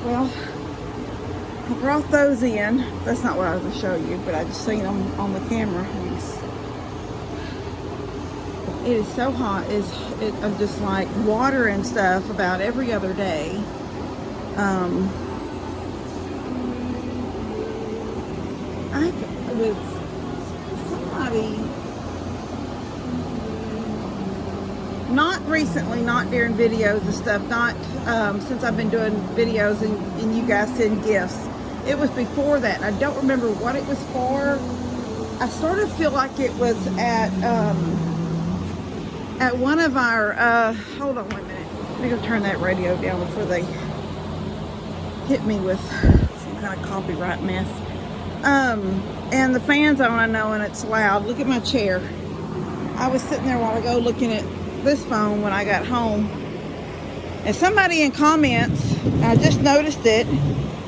Well, I brought those in. That's not what I was going to show you, but I just seen them on the camera. It is so hot. I'm just like water and stuff about every other day. I with somebody, not recently, not during videos and stuff, not since I've been doing videos and you guys send gifts. It was before that. I don't remember what it was for. I sort of feel like it was at one of our, hold on one minute. Let me go turn that radio down before they hit me with some kind of copyright mess. And the fan's on, I know, and it's loud. Look at my chair. I was sitting there a while ago looking at this phone when I got home. And somebody in comments, I just noticed it,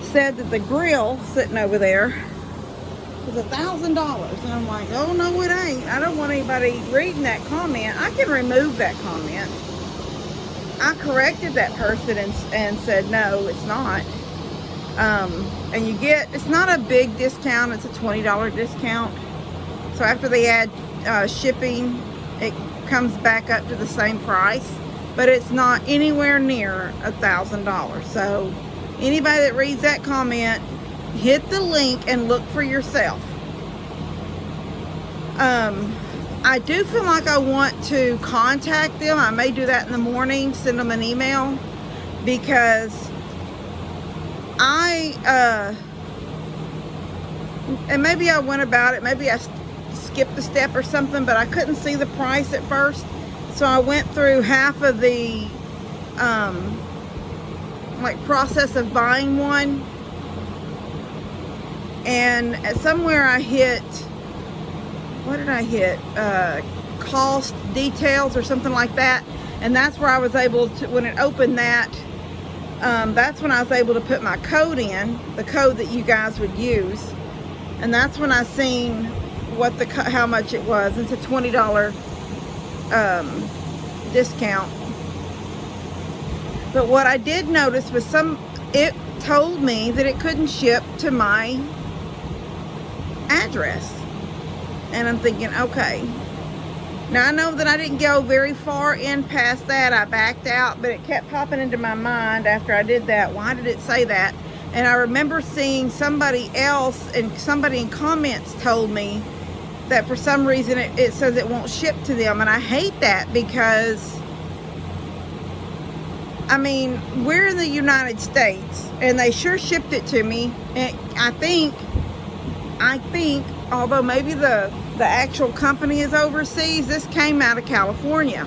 said that the grill sitting over there was $1,000. And I'm like, oh no it ain't. I don't want anybody reading that comment. I can remove that comment. I corrected that person and said no, it's not. And you get, it's not a big discount, it's a $20 discount. So after they add shipping, it comes back up to the same price, but it's not anywhere near $1,000. So anybody that reads that comment, hit the link and look for yourself. I do feel like I want to contact them. I may do that in the morning, send them an email, because and maybe I went about it, maybe I skipped a step or something, but I couldn't see the price at first. So I went through half of the like process of buying one, and somewhere I hit, what did I hit? Cost details or something like that. And that's where I was able to, when it opened that, that's when I was able to put my code in, the code that you guys would use. And that's when I seen what how much it was. It's a $20 discount. But what I did notice was it told me that it couldn't ship to my address. And I'm thinking, okay. Now I know that I didn't go very far in past that. I backed out, but it kept popping into my mind after I did that. Why did it say that? And I remember seeing somebody else, and somebody in comments told me that for some reason it says it won't ship to them. And I hate that, because I mean, we're in the United States and they sure shipped it to me. And I think, although maybe the actual company is overseas, this came out of California.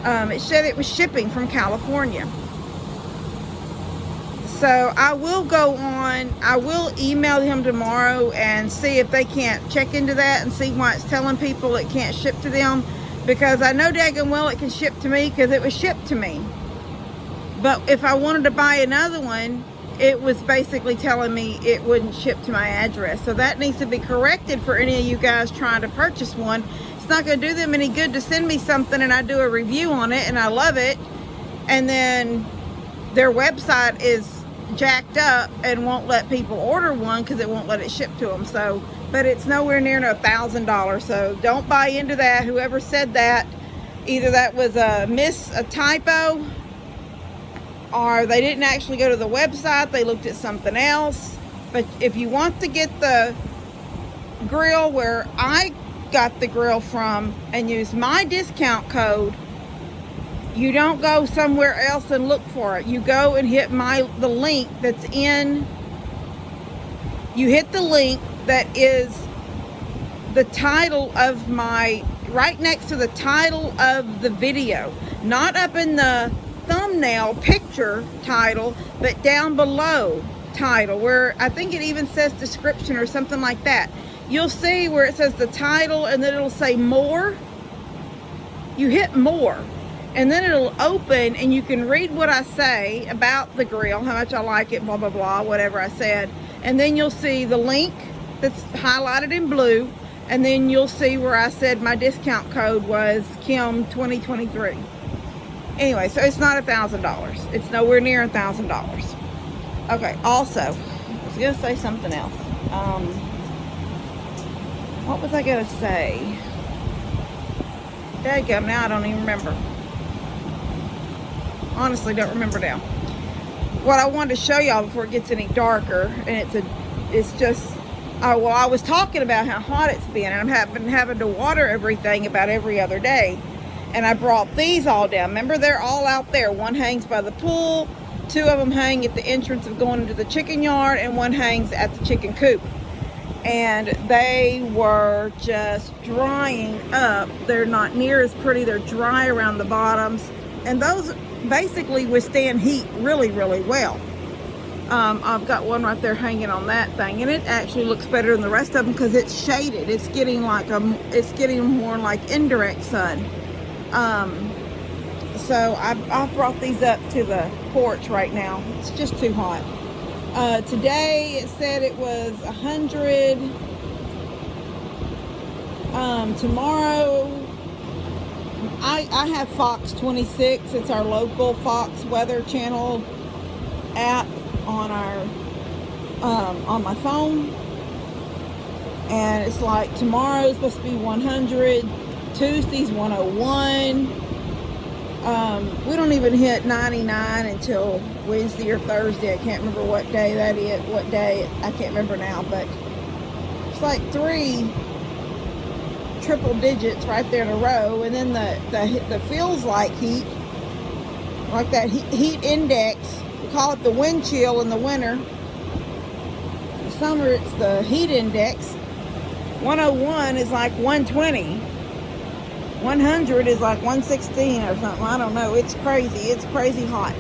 It said it was shipping from California. So I will go on, I will email him tomorrow and see if they can't check into that and see why it's telling people it can't ship to them. Because I know daggone well it can ship to me, because it was shipped to me. But if I wanted to buy another one, it was basically telling me it wouldn't ship to my address. So that needs to be corrected for any of you guys trying to purchase one. It's not going to do them any good to send me something and I do a review on it and I love it, and then their website is jacked up and won't let people order one because it won't let it ship to them. So, but it's nowhere near $1,000. So don't buy into that. Whoever said that, either that was a typo, or they didn't actually go to the website, they looked at something else. But if you want to get the grill where I got the grill from and use my discount code, you don't go somewhere else and look for it. You go and hit the link that's in, you hit the link that is the title of right next to the title of the video. Not up in the thumbnail picture title, but down below title, where I think it even says description or something like that. You'll see where it says the title and then it'll say more. You hit more and then it'll open and you can read what I say about the grill, how much I like it, blah blah blah, whatever I said. And then you'll see the link that's highlighted in blue, and then you'll see where I said my discount code was Kim 2023. Anyway, so it's not $1,000. It's nowhere near $1,000. Okay, also, I was going to say something else. What was I going to say? Dadgum, now I don't even remember. Honestly, don't remember now. What I wanted to show y'all before it gets any darker, and it's just, well, I was talking about how hot it's been, and I've been having to water everything about every other day. And I brought these all down. Remember, they're all out there. One hangs by the pool, 2 of them hang at the entrance of going into the chicken yard, and 1 hangs at the chicken coop. And they were just drying up. They're not near as pretty. They're dry around the bottoms. And those basically withstand heat really, really well. I've got one right there hanging on that thing, and it actually looks better than the rest of them because it's shaded. It's getting more like indirect sun. So I've brought these up to the porch right now. It's just too hot. Today it said it was 100. Tomorrow I have Fox 26. It's our local Fox Weather Channel app on our on my phone, and it's like tomorrow's supposed to be 100, Tuesday's 101. We don't even hit 99 until Wednesday or Thursday. I can't remember what day that is. What day, I can't remember now, but it's like 3 triple digits right there in a row. And then the feels like heat, like that heat index, we call it the wind chill in the winter. In the summer it's the heat index. 101 is like 120. 100 is like 116 or something. I don't know. It's crazy. It's crazy hot.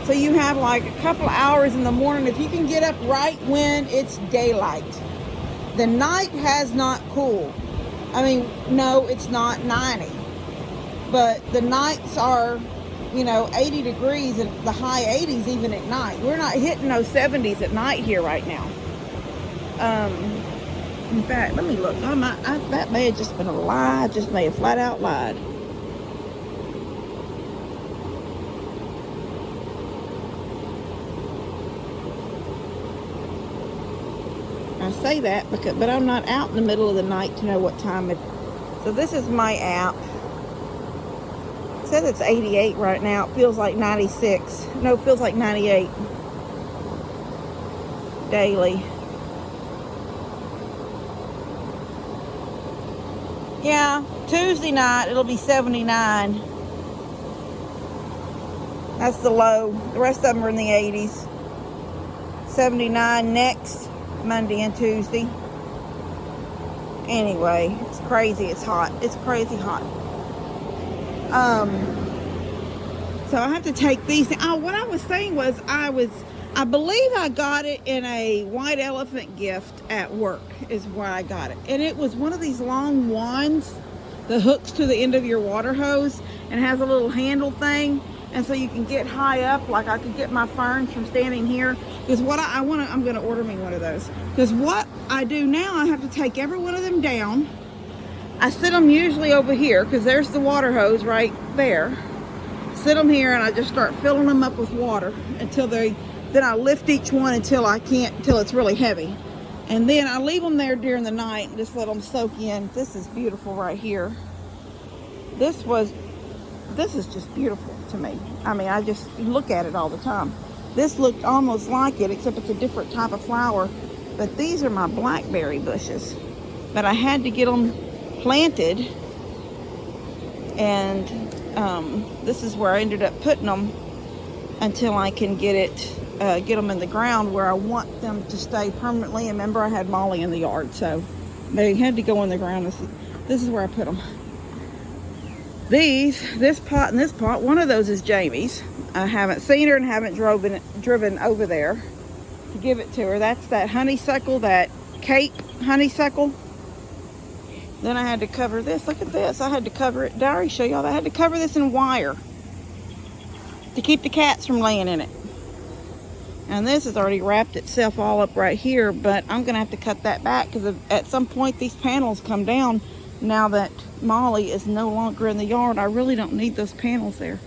So you have like a couple hours in the morning. If you can get up right when it's daylight. The night has not cooled. I mean, no, it's not 90. But the nights are, 80 degrees and the high 80s even at night. We're not hitting those 70s at night here right now. In fact, let me look. That may have just been a lie. I just may have flat out lied. I say that but I'm not out in the middle of the night to know what time it is. So this is my app. It says it's 88 right now. It feels like 96. No, it feels like 98 daily. Yeah, Tuesday night it'll be 79. That's the low. The rest of them are in the 80s. 79 next Monday and Tuesday. Anyway, it's crazy. It's hot. It's crazy hot. So I have to take these. Oh, what I was saying was I believe I got it in a white elephant gift at work is where I got it. And it was one of these long wands that hooks to the end of your water hose and has a little handle thing. And so you can get high up, like I could get my ferns from standing here. Because what I'm going to order me one of those. Because what I do now, I have to take every one of them down. I sit them usually over here because there's the water hose right there. Sit them here and I just start filling them up with water until then I lift each one until it's really heavy. And then I leave them there during the night and just let them soak in. This is beautiful right here. This is just beautiful to me. I mean, I just look at it all the time. This looked almost like it, except it's a different type of flower. But these are my blackberry bushes. But I had to get them planted. And this is where I ended up putting them until I can get them in the ground where I want them to stay permanently. And remember, I had Molly in the yard, so they had to go in the ground. This is where I put them. This pot and this pot, one of those is Jamie's. I haven't seen her and haven't driven over there to give it to her. That's that honeysuckle, that Cape honeysuckle. Then I had to cover this. Look at this. I had to cover it. Did I already show y'all that? I had to cover this in wire to keep the cats from laying in it. And this has already wrapped itself all up right here, but I'm going to have to cut that back because at some point these panels come down. Now that Molly is no longer in the yard, I really don't need those panels there.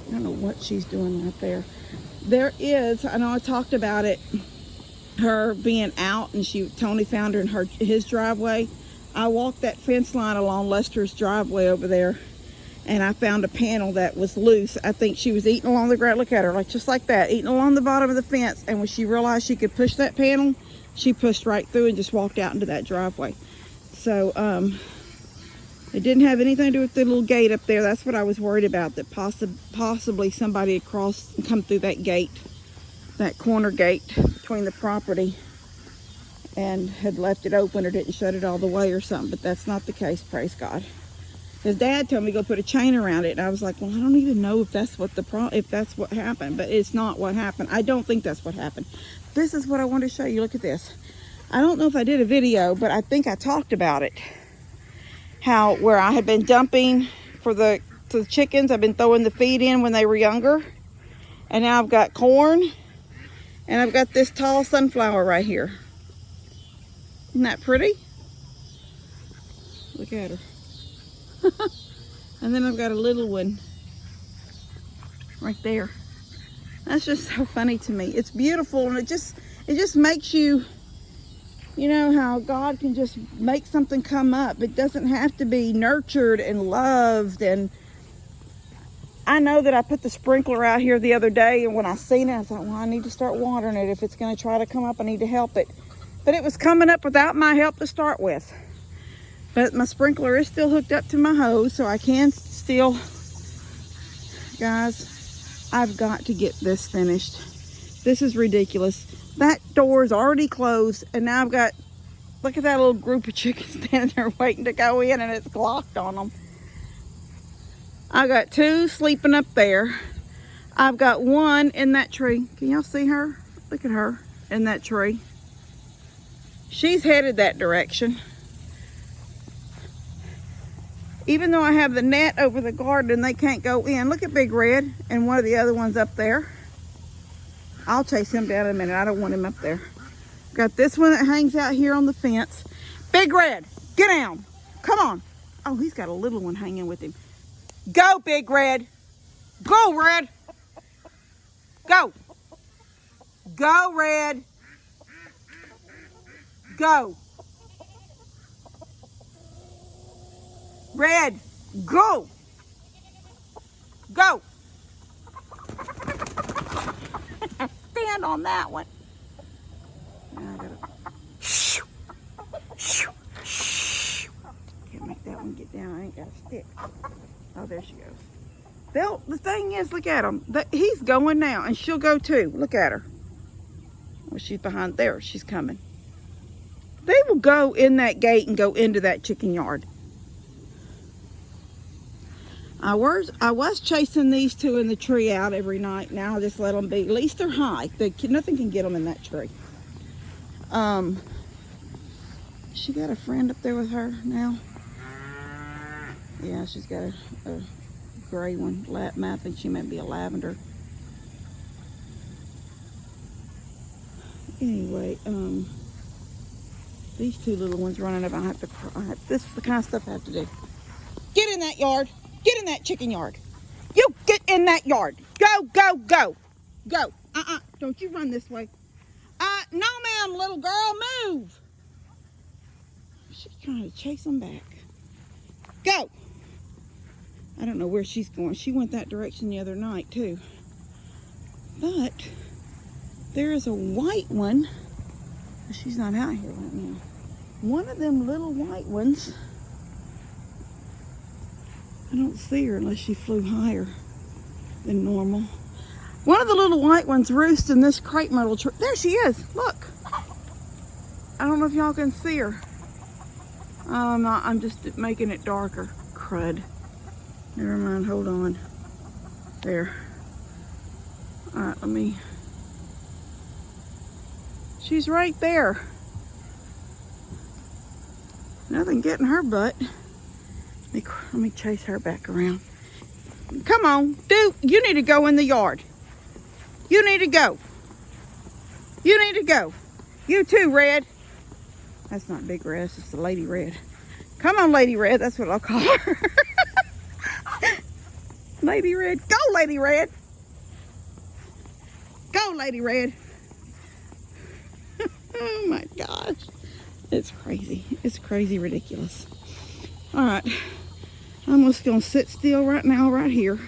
I don't know what she's doing right there. There is, I know I talked about it, her being out, and Tony found her in his driveway. I walked that fence line along Lester's driveway over there, and I found a panel that was loose. I think she was eating along the ground. Look at her, like just like that, eating along the bottom of the fence. And when she realized she could push that panel, she pushed right through and just walked out into that driveway. So it didn't have anything to do with the little gate up there. That's what I was worried about, that possibly somebody had crossed and come through that gate, that corner gate between the property, and had left it open or didn't shut it all the way or something. But that's not the case, praise God. His dad told me to go put a chain around it, and I was like, well, I don't even know if that's what happened, but it's not what happened. I don't think that's what happened. This is what I wanted to show you. Look at this. I don't know if I did a video, but I think I talked about it. Where I had been dumping for the chickens. I've been throwing the feed in when they were younger, and now I've got corn, and I've got this tall sunflower right here. Isn't that pretty? Look at her. And then I've got a little one right there. That's just so funny to me. It's beautiful, and it just makes you, you know how God can just make something come up. It doesn't have to be nurtured and loved. And I know that I put the sprinkler out here the other day, and when I seen it, I thought, well, I need to start watering it. If it's going to try to come up, I need to help it. But it was coming up without my help to start with. But my sprinkler is still hooked up to my hose, so I can still. Guys, I've got to get this finished. This is ridiculous. That door is already closed, and now I've got, look at that little group of chickens standing there waiting to go in, and it's locked on them. I got 2 sleeping up there. I've got 1 in that tree. Can y'all see her? Look at her in that tree. She's headed that direction. Even though I have the net over the garden, they can't go in. Look at Big Red and one of the other ones up there. I'll chase him down in a minute. I don't want him up there. Got this one that hangs out here on the fence. Big Red, get down. Come on. Oh, he's got a little one hanging with him. Go, Big Red. Go, Red. Go. Go, Red. Go. Red, go. Go. Stand on that one. Now I gotta. Shoo. Shoo. Shoo. Can't make that one get down. I ain't got a stick. Oh, there she goes. The thing is, look at him. He's going now, and she'll go too. Look at her. Well, she's behind there. She's coming. They will go in that gate and go into that chicken yard. I was chasing these 2 in the tree out every night. Now I just let them be. At least they're high. Nothing can get them in that tree. She got a friend up there with her now. Yeah, she's got a gray one. I think she might be a lavender. Anyway, these 2 little ones running up. This is the kind of stuff I have to do. Get in that yard. Get in that chicken yard. You get in that yard. Go, go, go. Go. Don't you run this way. No, ma'am, little girl, move. She's trying to chase them back. Go. I don't know where she's going. She went that direction the other night, too. But there is a white one. She's not out here right now. One of them little white ones. I don't see her unless she flew higher than normal. One of the little white ones roosts in this crepe myrtle tree. There she is. Look. I don't know if y'all can see her. I'm just making it darker. Crud. Never mind. Hold on. There. All right, let me. She's right there. Nothing getting her butt. Let me chase her back around. Come on, dude. You need to go in the yard. You need to go. You need to go. You too, Red. That's not Big Red. It's just a Lady Red. Come on, Lady Red. That's what I'll call her. Lady Red. Go, Lady Red. Go, Lady Red. Oh my gosh. It's crazy. It's crazy ridiculous. All right. I'm just going to sit still right now, right here.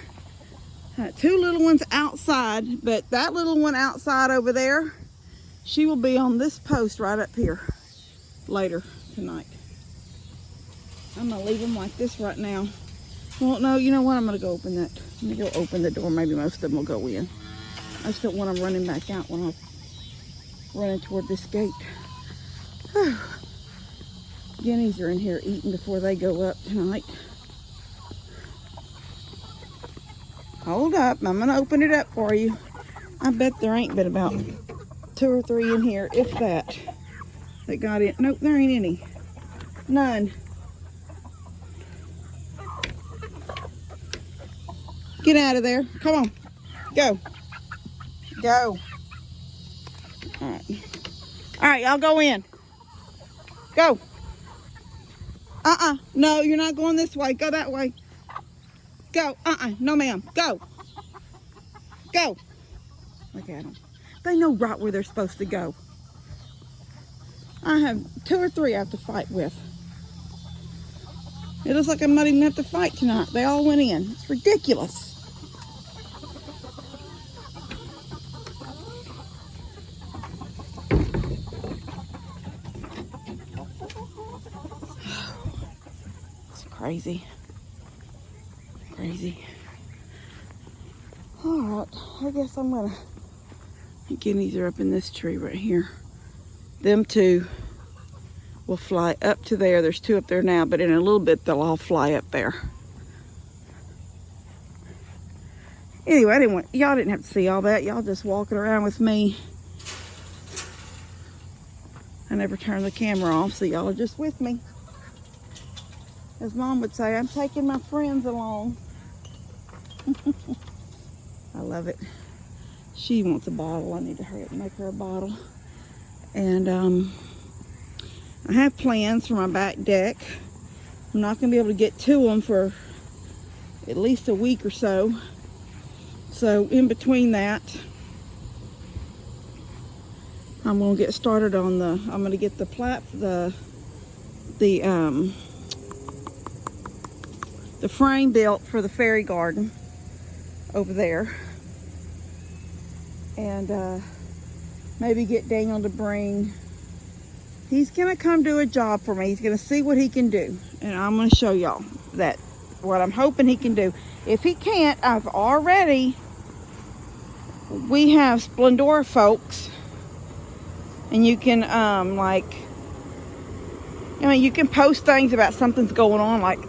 Two little ones outside, but that little one outside over there, she will be on this post right up here later tonight. I'm going to leave them like this right now. Well, no, you know what? I'm going to go open that. I'm going to go open the door. Maybe most of them will go in. I just don't want them running back out when I'm running toward this gate. Guineas are in here eating before they go up tonight. Hold up, I'm gonna open it up for you. I bet there ain't but about 2 or 3 in here, if that got in. Nope, there ain't any. None. Get out of there. Come on. Go. Go. Alright. Alright, y'all go in. Go. No, you're not going this way. Go that way. Go. No, ma'am. Go. Go. Look at them. They know right where they're supposed to go. I have 2 or 3 I have to fight with. It looks like I'm not even have to fight tonight. They all went in. It's ridiculous. It's crazy. Crazy. Alright, I guess I'm gonna... Guineas are up in this tree right here. Them two will fly up to there. There's 2 up there now, but in a little bit they'll all fly up there. Anyway, y'all didn't have to see all that. Y'all just walking around with me. I never turn the camera off, so y'all are just with me. As Mom would say, I'm taking my friends along. I love it. She wants a bottle. I need to hurry up and make her a bottle. And I have plans for my back deck. I'm not going to be able to get to them for at least a week or so. So in between that, I'm going to get started on I'm going to get the frame built for the fairy garden over there. And maybe get Daniel to bring... He's going to come do a job for me. He's going to see what he can do. And I'm going to show y'all what I'm hoping he can do. If he can't, we have Splendora folks. And you can, you can post things about something's going on. Like,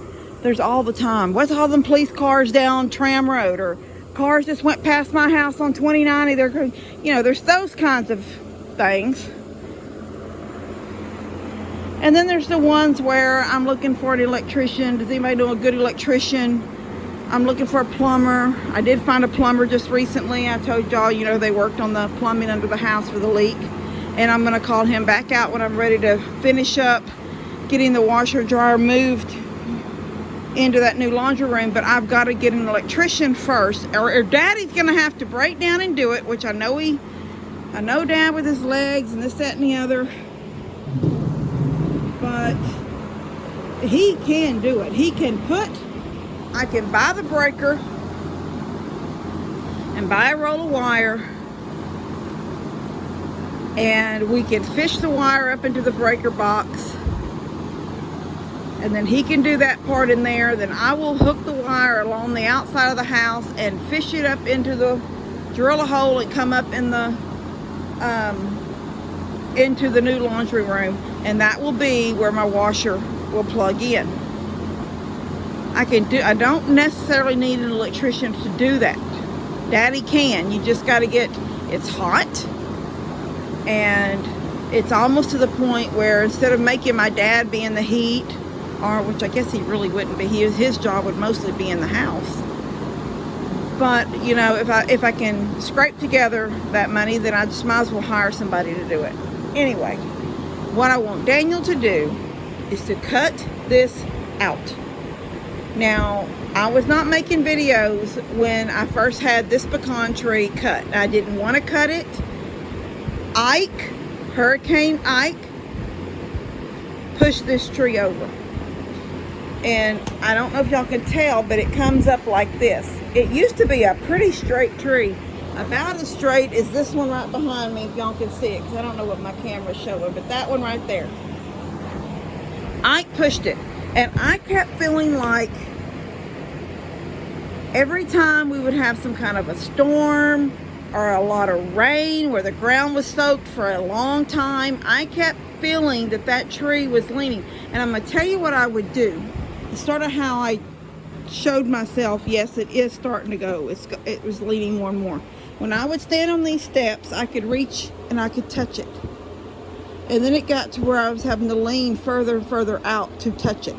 there's all the time. What's all them police cars down Tram Road? Or cars just went past my house on 2090. There's those kinds of things. And then there's the ones where I'm looking for an electrician. Does anybody know a good electrician? I'm looking for a plumber. I did find a plumber just recently. I told y'all, they worked on the plumbing under the house for the leak. And I'm going to call him back out when I'm ready to finish up getting the washer dryer moved into that new laundry room. But I've got to get an electrician first, or Daddy's going to have to break down and do it, which I know Dad with his legs and this, that, and the other. But he can do it. I can buy the breaker and buy a roll of wire, and we can fish the wire up into the breaker box, and then he can do that part in there. Then I will hook the wire along the outside of the house and fish it up into drill a hole and come up into the new laundry room, and that will be where my washer will plug in. I don't necessarily need an electrician to do that. Daddy can. You just got to it's hot, and it's almost to the point where instead of making my dad be in the heat, which I guess he really wouldn't be, his job would mostly be in the house. But if I can scrape together that money, then I just might as well hire somebody to do it. Anyway, what I want Daniel to do is to cut this out. Now, I was not making videos when I first had this pecan tree cut. I didn't want to cut it. Hurricane Ike, pushed this tree over. And I don't know if y'all can tell, but it comes up like this. It used to be a pretty straight tree. About as straight as this one right behind me, if y'all can see it, because I don't know what my camera's showing, but that one right there. Ike pushed it. And I kept feeling like every time we would have some kind of a storm or a lot of rain where the ground was soaked for a long time, I kept feeling that that tree was leaning. And I'm going to tell you what I would do. It's sort of how I showed myself, yes, it is starting to go. It was leaning more and more. When I would stand on these steps, I could reach and I could touch it. And then it got to where I was having to lean further and further out to touch it.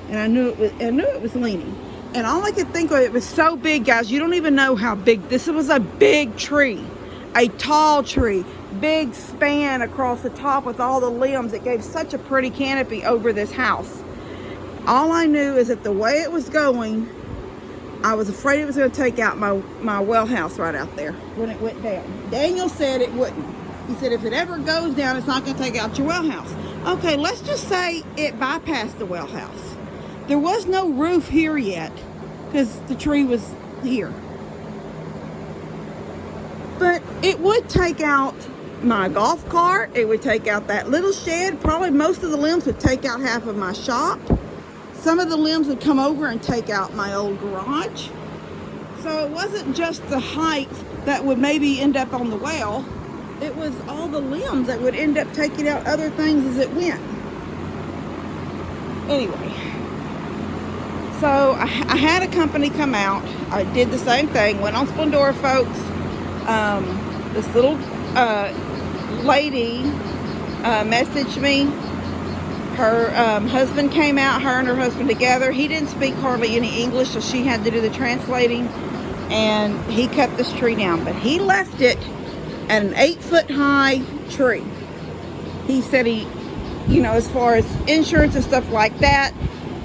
And I knew it was leaning. And all I could think of, it was so big, guys. You don't even know how big. This was a big tree, a tall tree, big span across the top with all the limbs. It gave such a pretty canopy over this house. All I knew is that the way it was going, I was afraid it was going to take out my well house right out there when it went down. Daniel said it wouldn't. He said if it ever goes down, it's not going to take out your well house. Okay, let's just say it bypassed the well house. There was no roof here yet because the tree was here. But it would take out my golf cart. It would take out that little shed. Probably most of the limbs would take out half of my shop. Some of the limbs would come over and take out my old garage. So it wasn't just the height that would maybe end up on the well. It was all the limbs that would end up taking out other things as it went. Anyway, so I had a company come out. I did the same thing, went on Splendora, folks. This little lady messaged me. Her husband came out, her and her husband together. He didn't speak hardly any English, so she had to do the translating. And he cut this tree down, but he left it at an 8-foot high tree. He said as far as insurance and stuff like that,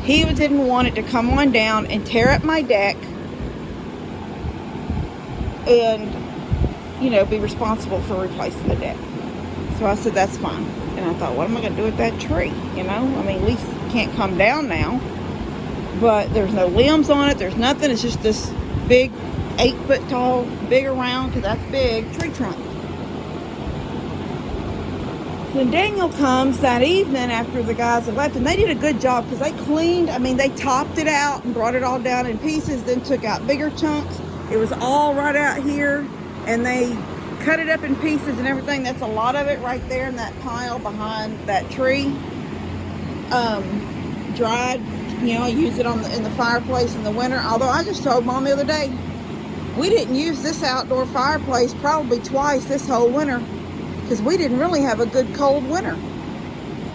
he didn't want it to come on down and tear up my deck and, be responsible for replacing the deck. So I said, that's fine. And I thought, what am I going to do with that tree? At least it can't come down now. But there's no limbs on it. There's nothing. It's just this big 8-foot tall, big around, because that's big, tree trunk. Then Daniel comes that evening after the guys have left, and they did a good job because they cleaned. They topped it out and brought it all down in pieces, then took out bigger chunks. It was all right out here, and they cut it up in pieces and everything. That's a lot of it right there in that pile behind that tree. Dried, I use it in the fireplace in the winter. Although I just told Mom the other day, we didn't use this outdoor fireplace probably twice this whole winter because we didn't really have a good cold winter.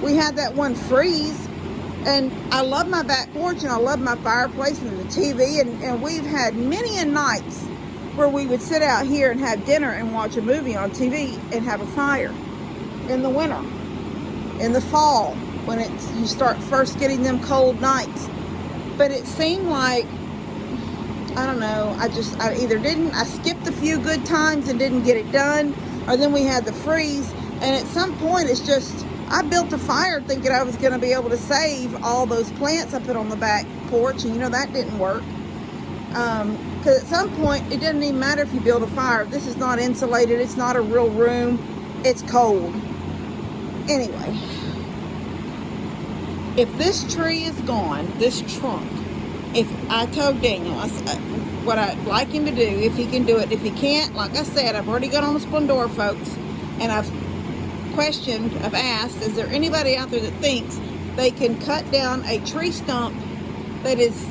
We had that one freeze, and I love my back porch and I love my fireplace and the TV, and we've had many a nights where we would sit out here and have dinner and watch a movie on TV and have a fire in the winter, in the fall, when you start first getting them cold nights. But it seemed like, I don't know, I skipped a few good times and didn't get it done, or then we had the freeze, and at some point I built a fire thinking I was going to be able to save all those plants I put on the back porch, and that didn't work. Because at some point, it doesn't even matter if you build a fire. This is not insulated. It's not a real room. It's cold. Anyway, if this tree is gone, this trunk, if I told Daniel, I said, what I'd like him to do, if he can do it. If he can't, like I said, I've already got on the Splendora, folks, and I've asked, is there anybody out there that thinks they can cut down a tree stump that is,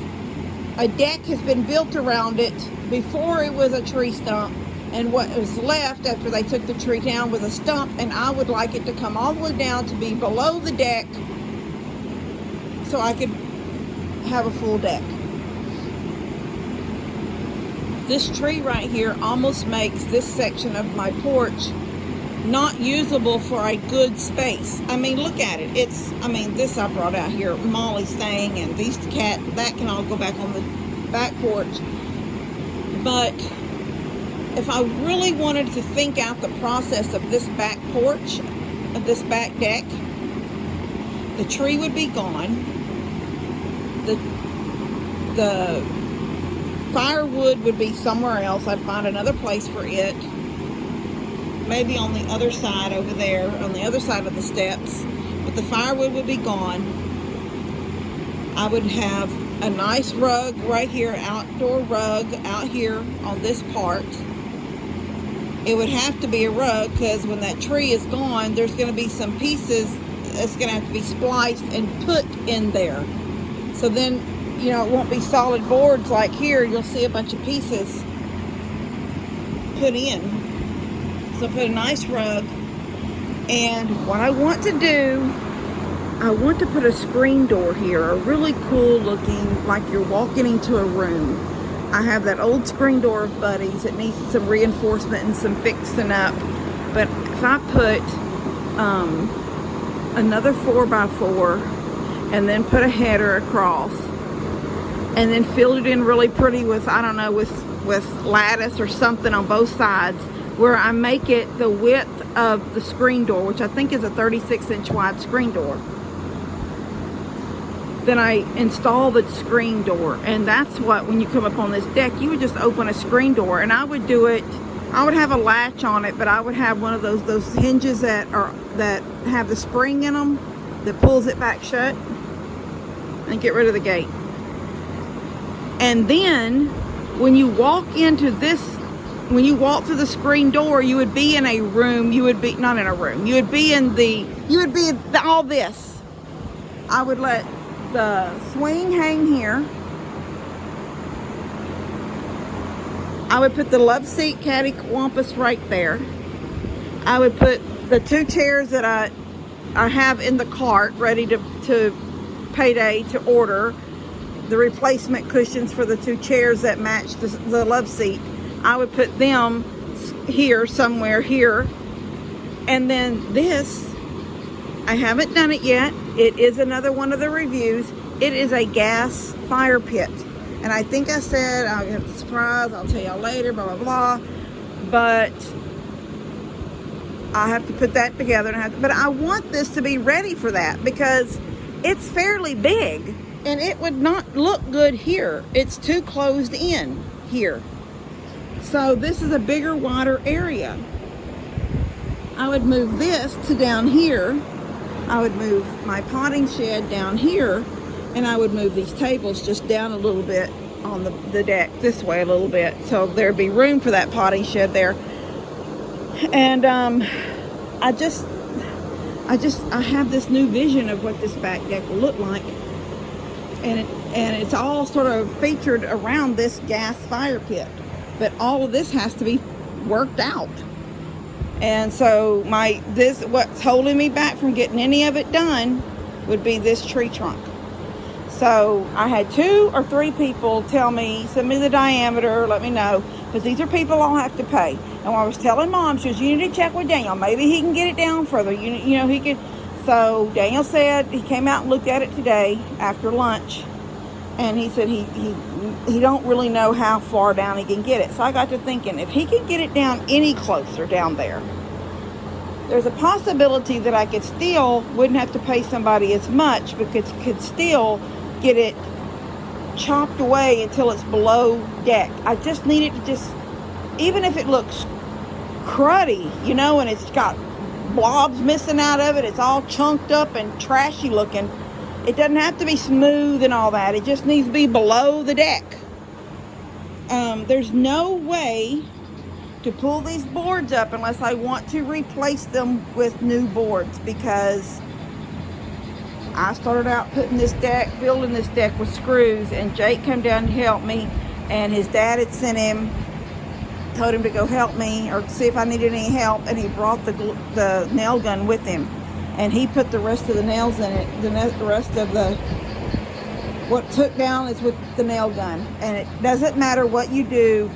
a deck has been built around it before it was a tree stump, and what was left after they took the tree down was a stump, and I would like it to come all the way down to be below the deck so I could have a full deck. This tree right here almost makes this section of my porch not usable for a good space. Look at it. This I brought out here, Molly's thing, and these that can all go back on back porch. But if I really wanted to think out the process of this back porch, of this back deck, the tree would be gone. The firewood would be somewhere else. I'd find another place for it. Maybe on the other side over there, on the other side of the steps. But the firewood would be gone. I would have a nice rug right here, outdoor rug out here on this part. It would have to be a rug because when that tree is gone, there's going to be some pieces that's going to have to be spliced and put in there. So then, you know, it won't be solid boards like here. You'll see a bunch of pieces put in. So put a nice rug. And what I want to do, I want to put a screen door here, a really cool looking, like you're walking into a room. I have that old screen door of Buddy's. It needs some reinforcement and some fixing up. But if I put another 4x4 and then put a header across and then filled it in really pretty with, I don't know, with lattice or something on both sides, where I make it the width of the screen door, which I think is a 36-inch wide screen door. Then I install the screen door, and that's what, when you come up on this deck, you would just open a screen door, and I would do it, I would have a latch on it, but I would have one of those hinges that have the spring in them that pulls it back shut and get rid of the gate. And then when you walk into this, when you walk through the screen door, you would be in a room. You would be not in a room. You would be in all this. I would let the swing hang here. I would put the love seat cattywampus right there. I would put the 2 chairs that I have in the cart ready to payday to order. The replacement cushions for the 2 chairs that match the love seat. I would put them here, somewhere here. And then this, I haven't done it yet. It is another one of the reviews. It is a gas fire pit. And I think I said, I'll get a surprise, I'll tell y'all later, blah, blah, blah. But I have to put that together. But I want this to be ready for that because it's fairly big. And it would not look good here. It's too closed in here. So this is a bigger, wider area. I would move this to down here. I would move my potting shed down here, and I would move these tables just down a little bit on the deck, this way a little bit, so there'd be room for that potting shed there. And I have this new vision of what this back deck will look like, and it's all sort of featured around this gas fire pit. But all of this has to be worked out. And so what's holding me back from getting any of it done would be this tree trunk. So I had 2 or 3 people tell me, send me the diameter, let me know, because these are people I'll have to pay. And when I was telling Mom, she goes, you need to check with Daniel. Maybe he can get it down further. You know, he could. So Daniel said he came out and looked at it today after lunch. And he said he don't really know how far down he can get it. So I got to thinking, if he could get it down any closer down there, there's a possibility that I wouldn't have to pay somebody as much, because could still get it chopped away until it's below deck. I just need it to even if it looks cruddy, you know, and it's got blobs missing out of it, it's all chunked up and trashy looking. It doesn't have to be smooth and all that. It just needs to be below the deck. There's no way to pull these boards up unless I want to replace them with new boards, because I started out building this deck with screws, and Jake came down to help me, and his dad had told him to go help me or see if I needed any help, and he brought the nail gun with him. And he put the rest of the nails in it. The rest of what took down is with the nail gun. And it doesn't matter what you do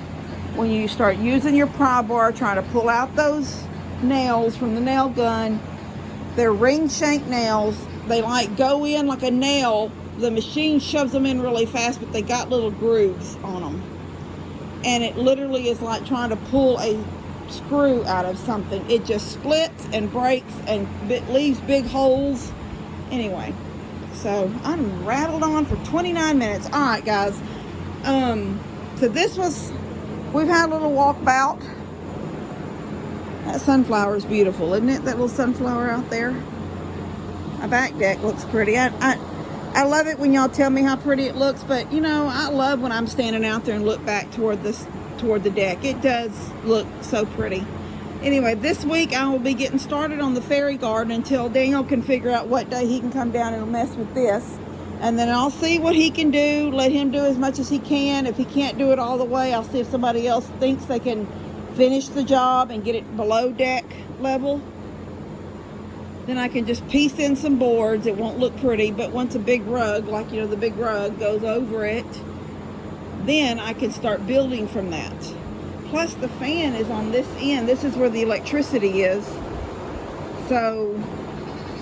when you start using your pry bar, trying to pull out those nails from the nail gun. They're ring shank nails. They like go in like a nail. the machine shoves them in really fast, but they got little grooves on them. And it literally is like trying to pull a screw out of something. It just splits and breaks and leaves big holes. Anyway, so I'm rattled on for 29 minutes. All right, guys. So this was, we've had a little walkabout. That sunflower is beautiful, isn't it? That little sunflower out there. My back deck looks pretty. I love it when y'all tell me how pretty it looks, but you know, I love when I'm standing out there and look back toward the deck. It does look so pretty. Anyway, this week I will be getting started on the fairy garden until Daniel can figure out what day he can come down and mess with this. And then I'll see what he can do, let him do as much as he can. If he can't do it all the way, I'll see if somebody else thinks they can finish the job and get it below deck level. Then I can just piece in some boards. It won't look pretty, but once a big rug, like you know, the big rug goes over it, then I can start building from that. Plus the fan is on this end. This is where the electricity is. So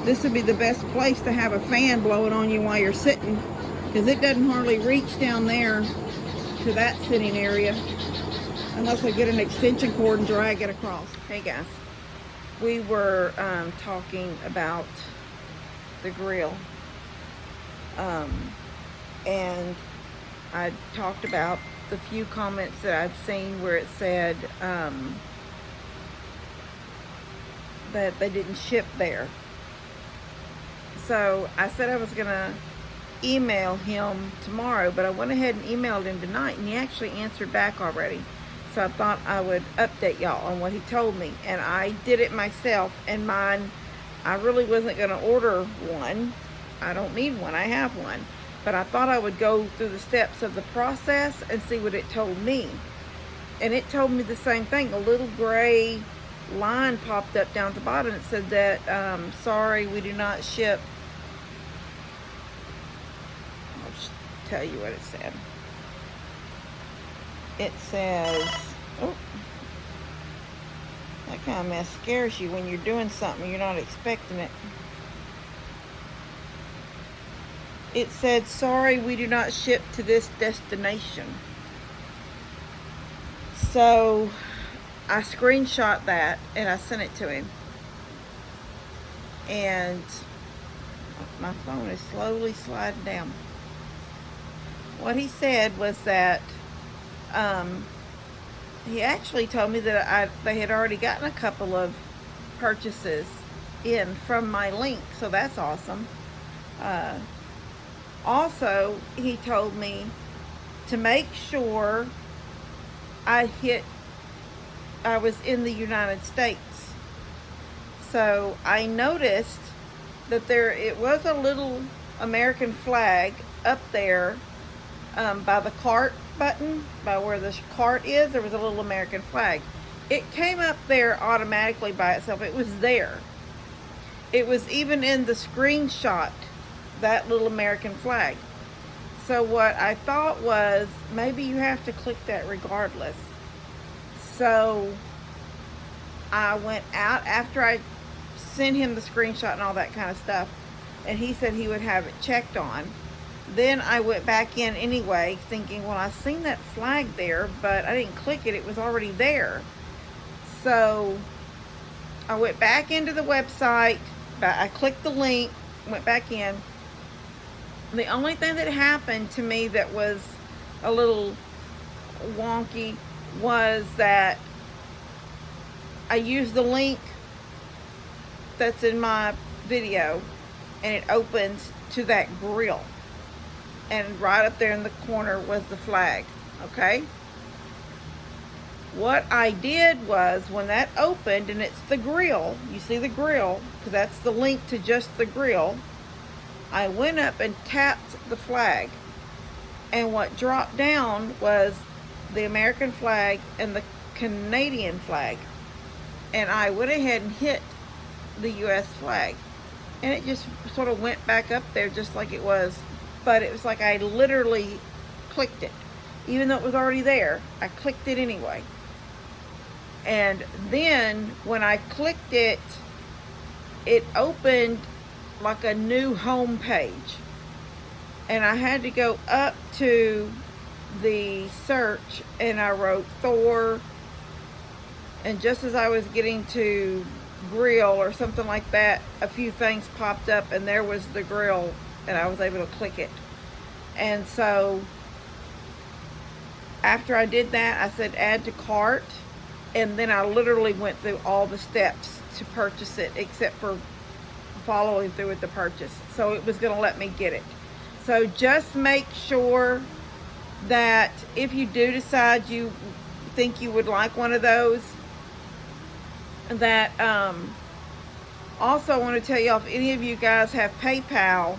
this would be the best place to have a fan blowing on you while you're sitting, because it doesn't hardly reach down there to that sitting area unless I get an extension cord and drag it across. Hey guys, we were talking about the grill, and I talked about the few comments that I've seen where it said that they didn't ship there. So I said I was gonna email him tomorrow, but I went ahead and emailed him tonight, and he actually answered back already. So I thought I would update y'all on what he told me, and I did it myself. And mine, I really wasn't gonna order one. I don't need one, I have one. But I thought I would go through the steps of the process and see what it told me. And it told me the same thing. A little gray line popped up down at the bottom. It said that, sorry, we do not ship. I'll just tell you what it said. It says, oh, that kind of mess scares you when you're doing something you're not expecting it. It said, sorry, we do not ship to this destination. So I screenshot that and I sent it to him. And my phone is slowly sliding down. What he said was that he actually told me that they had already gotten a couple of purchases in from my link, so that's awesome. Also, he told me to make sure I was in the United States. So I noticed that it was a little American flag up there by the cart button, by where the cart is. There was a little American flag. It came up there automatically by itself. It was there. It was even in the screenshot, that little American flag. So what I thought was, maybe you have to click that regardless. So I went out after I sent him the screenshot and all that kind of stuff, and he said he would have it checked on. Then I went back in anyway, thinking, well, I seen that flag there, but I didn't click it. It was already there. So I went back into the website. I clicked the link, went back in. The only thing that happened to me that was a little wonky was that I used the link that's in my video, and it opens to that grill. And right up there in the corner was the flag, okay? What I did was, when that opened, and it's the grill, you see the grill, because that's the link to just the grill, I went up and tapped the flag. And what dropped down was the American flag and the Canadian flag. And I went ahead and hit the US flag. And it just sort of went back up there just like it was. But it was like I literally clicked it. Even though it was already there, I clicked it anyway. And then when I clicked it, it opened like a new home page. and I had to go up to the search, and I wrote Thor, and just as I was getting to grill or something like that, a few things popped up, and there was the grill, and I was able to click it. And so after I did that, I said add to cart, and then I literally went through all the steps to purchase it, except for following through with the purchase. So it was going to let me get it. So just make sure that if you do decide you think you would like one of those, that also I want to tell you, if any of you guys have PayPal,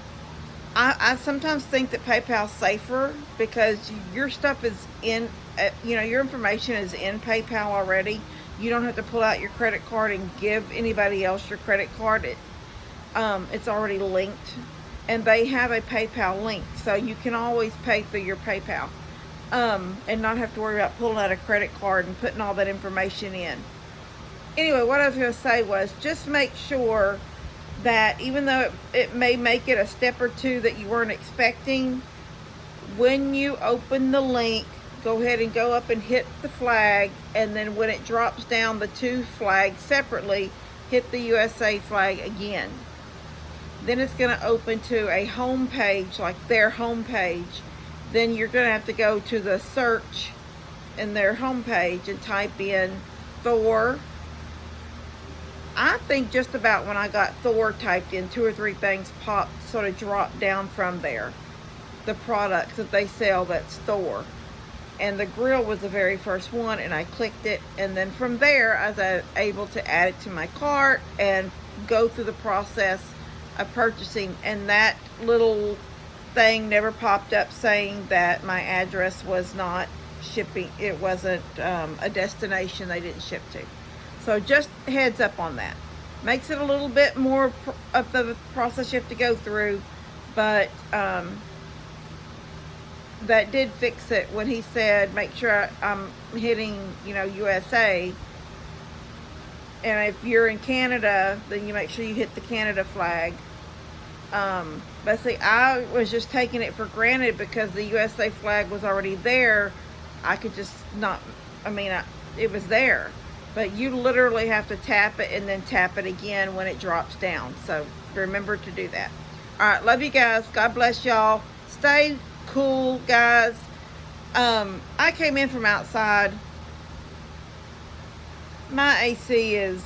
I sometimes think that PayPal's safer because your stuff is in, your information is in PayPal already. You don't have to pull out your credit card and give anybody else your credit card. It's already linked, and they have a PayPal link, so you can always pay through your PayPal and not have to worry about pulling out a credit card and putting all that information in. Anyway, what I was going to say was just make sure that even though it may make it a step or two that you weren't expecting, when you open the link, go ahead and go up and hit the flag, and then when it drops down the two flags separately, hit the USA flag again. Then it's going to open to a home page, like their home page. Then you're going to have to go to the search in their home page and type in Thor. I think just about when I got Thor typed in, 2 or 3 things popped, sort of dropped down from there. The products that they sell, that's Thor. And the grill was the very first one, and I clicked it. And then from there, I was able to add it to my cart and go through the process of purchasing. And that little thing never popped up saying that my address was not shipping. It wasn't a destination they didn't ship to. So just heads up on that. Makes it a little bit more of the process you have to go through, but that did fix it when he said make sure I'm hitting USA, and if you're in Canada, then you make sure you hit the Canada flag. But see, I was just taking it for granted because the USA flag was already there. I could just not, it was there. But you literally have to tap it and then tap it again when it drops down. So remember to do that. All right, love you guys. God bless y'all. Stay cool, guys. I came in from outside. My AC is,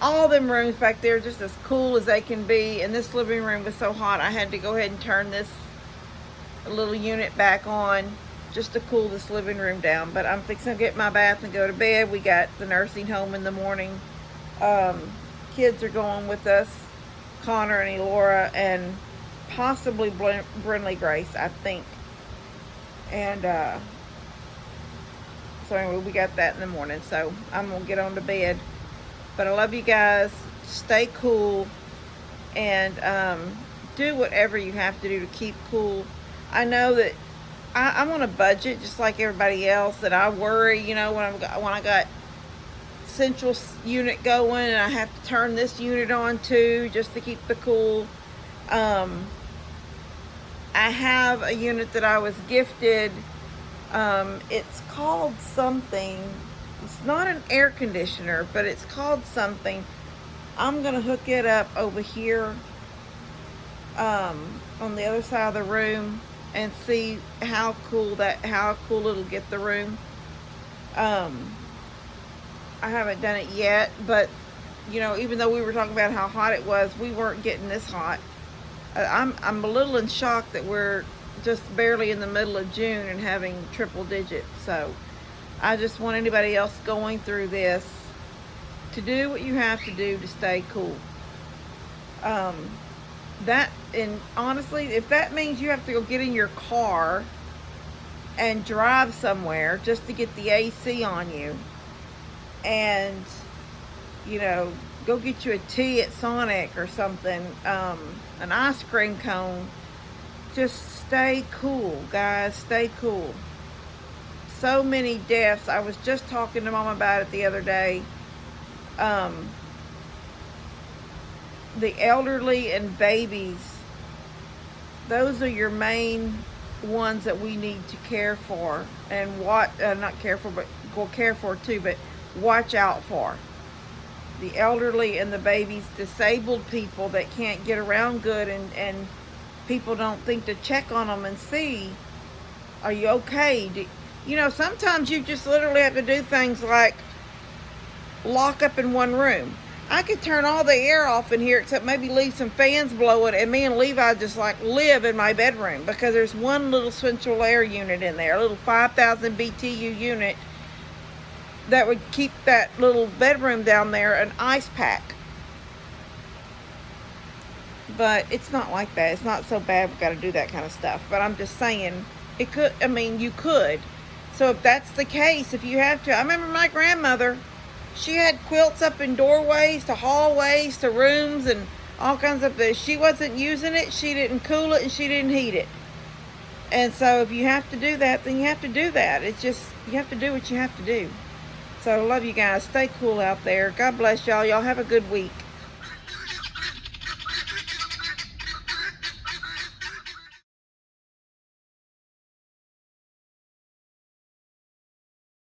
all them rooms back there just as cool as they can be. And this living room was so hot, I had to go ahead and turn this little unit back on just to cool this living room down. But I'm fixing to get my bath and go to bed. We got the nursing home in the morning. Kids are going with us, Connor and Elora, and possibly Brinley Grace, I think. And so anyway, we got that in the morning, so I'm gonna get on to bed. But I love you guys. Stay cool, and do whatever you have to do to keep cool. I know that I'm on a budget just like everybody else, that I worry, when I got central unit going and I have to turn this unit on too just to keep the cool. I have a unit that I was gifted. It's called something. It's not an air conditioner, but it's called something. I'm gonna hook it up over here on the other side of the room and see how cool it'll get the room. I haven't done it yet, but even though we were talking about how hot it was, we weren't getting this hot. I'm a little in shock that we're just barely in the middle of June and having triple digits. So I just want anybody else going through this to do what you have to do to stay cool. And honestly, if that means you have to go get in your car and drive somewhere just to get the AC on you, and go get you a tea at Sonic or something, an ice cream cone, just stay cool, guys. Stay cool. So many deaths. I was just talking to Mom about it the other day. The elderly and babies those are your main ones that we need to care for, and what not care for, but go care for too, but watch out for. The elderly and the babies, disabled people that can't get around good, and people don't think to check on them and see, are you okay? You know, sometimes you just literally have to do things like lock up in one room. I could turn all the air off in here except maybe leave some fans blowing, and me and Levi just like live in my bedroom because there's one little central air unit in there, a little 5,000 BTU unit that would keep that little bedroom down there an ice pack. But it's not like that. It's not so bad we've got to do that kind of stuff. But I'm just saying, it could, I mean, you could. So if that's the case, if you have to, I remember my grandmother, she had quilts up in doorways to hallways to rooms and all kinds of things. She wasn't using it, she didn't cool it, and she didn't heat it. And so if you have to do that, then you have to do that. It's just, you have to do what you have to do. So I love you guys. Stay cool out there. God bless y'all. Y'all have a good week.